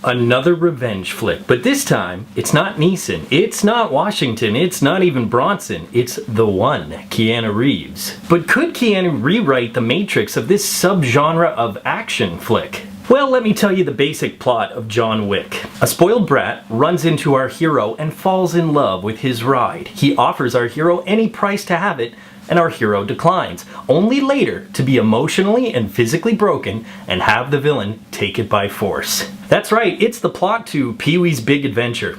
Another revenge flick, but this time, it's not Neeson, it's not Washington, it's not even Bronson, it's the one, Keanu Reeves. But could Keanu rewrite the matrix of this subgenre of action flick? Well, let me tell you the basic plot of John Wick. A spoiled brat runs into our hero and falls in love with his ride. He offers our hero any price to have it, and our hero declines, only later to be emotionally and physically broken and have the villain take it by force. That's right, it's the plot to Pee-wee's Big Adventure.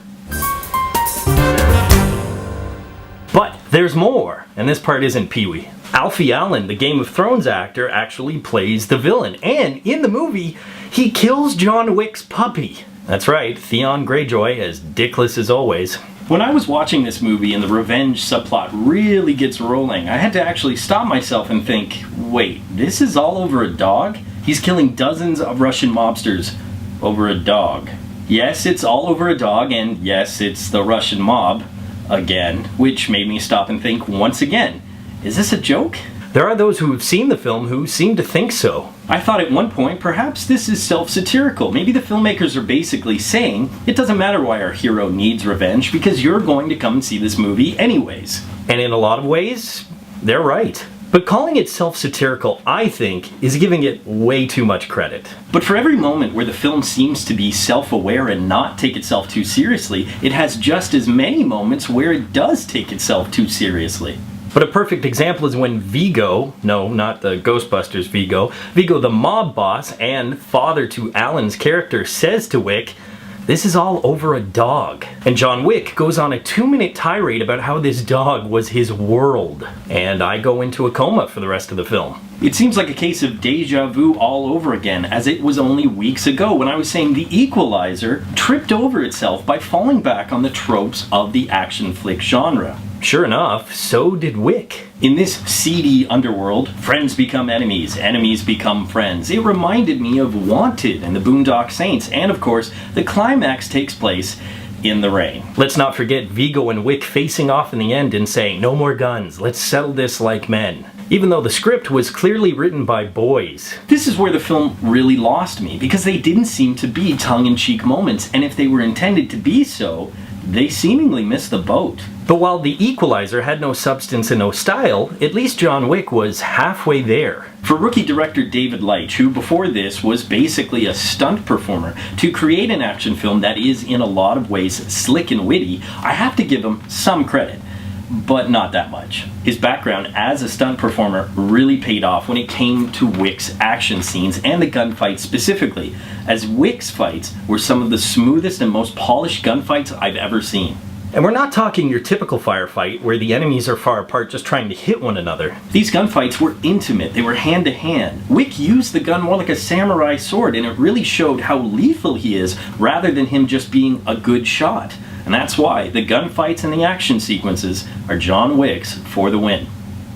But there's more, and this part isn't Pee-wee. Alfie Allen, the Game of Thrones actor, actually plays the villain, and in the movie, he kills John Wick's puppy. That's right, Theon Greyjoy, as dickless as always. When I was watching this movie and the revenge subplot really gets rolling, I had to actually stop myself and think, wait, this is all over a dog? He's killing dozens of Russian mobsters over a dog. Yes, it's all over a dog, and yes, it's the Russian mob again, which made me stop and think once again, is this a joke? There are those who have seen the film who seem to think so. I thought at one point perhaps this is self-satirical. Maybe the filmmakers are basically saying, it doesn't matter why our hero needs revenge because you're going to come and see this movie anyways. And in a lot of ways, they're right. But calling it self-satirical, I think, is giving it way too much credit. But for every moment where the film seems to be self-aware and not take itself too seriously, it has just as many moments where it does take itself too seriously. But a perfect example is when Vigo, no, not the Ghostbusters Vigo the mob boss and father to Alan's character says to Wick, "This is all over a dog." And John Wick goes on a 2-minute tirade about how this dog was his world. And I go into a coma for the rest of the film. It seems like a case of deja vu all over again, as it was only weeks ago when I was saying The Equalizer tripped over itself by falling back on the tropes of the action flick genre. Sure enough, so did Wick. In this seedy underworld, friends become enemies, enemies become friends. It reminded me of Wanted and the Boondock Saints, and of course, the climax takes place in the rain. Let's not forget Vigo and Wick facing off in the end and saying, "No more guns, let's settle this like men." Even though the script was clearly written by boys. This is where the film really lost me, because they didn't seem to be tongue-in-cheek moments, and if they were intended to be so, they seemingly missed the boat. But while The Equalizer had no substance and no style, at least John Wick was halfway there. For rookie director David Leitch, who before this was basically a stunt performer, to create an action film that is in a lot of ways slick and witty, I have to give him some credit. But not that much. His background as a stunt performer really paid off when it came to Wick's action scenes and the gunfights specifically, as Wick's fights were some of the smoothest and most polished gunfights I've ever seen. And we're not talking your typical firefight where the enemies are far apart just trying to hit one another. These gunfights were intimate, they were hand to hand. Wick used the gun more like a samurai sword, and it really showed how lethal he is rather than him just being a good shot. And that's why the gunfights and the action sequences are John Wick's for the win.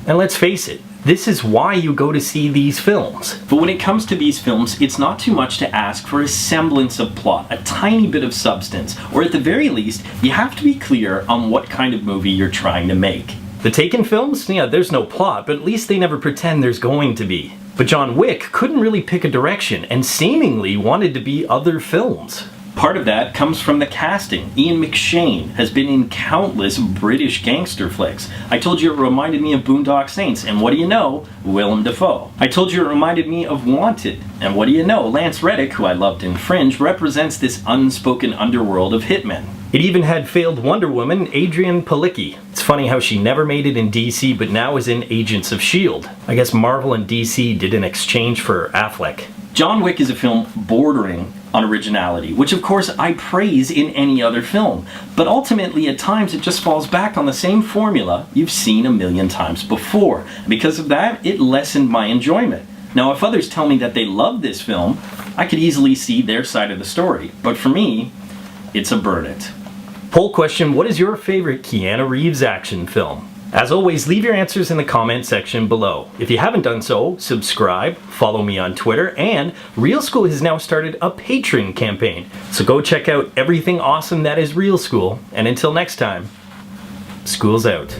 And let's face it, this is why you go to see these films. But when it comes to these films, it's not too much to ask for a semblance of plot, a tiny bit of substance, or at the very least, you have to be clear on what kind of movie you're trying to make. The Taken films? Yeah, there's no plot, but at least they never pretend there's going to be. But John Wick couldn't really pick a direction, and seemingly wanted to be other films. Part of that comes from the casting. Ian McShane has been in countless British gangster flicks. I told you it reminded me of Boondock Saints, and what do you know? Willem Dafoe. I told you it reminded me of Wanted, and what do you know? Lance Reddick, who I loved in Fringe, represents this unspoken underworld of hitmen. It even had failed Wonder Woman, Adrienne Palicki. It's funny how she never made it in DC, but now is in Agents of S.H.I.E.L.D. I guess Marvel and DC did in exchange for Affleck. John Wick is a film bordering on originality, which of course I praise in any other film, but ultimately at times it just falls back on the same formula you've seen a million times before. Because of that, it lessened my enjoyment. Now if others tell me that they love this film, I could easily see their side of the story, but for me, it's a burn it. Poll question, what is your favorite Keanu Reeves action film? As always, leave your answers in the comment section below. If you haven't done so, subscribe, follow me on Twitter, and Real School has now started a Patreon campaign. So go check out everything awesome that is Real School, and until next time, school's out.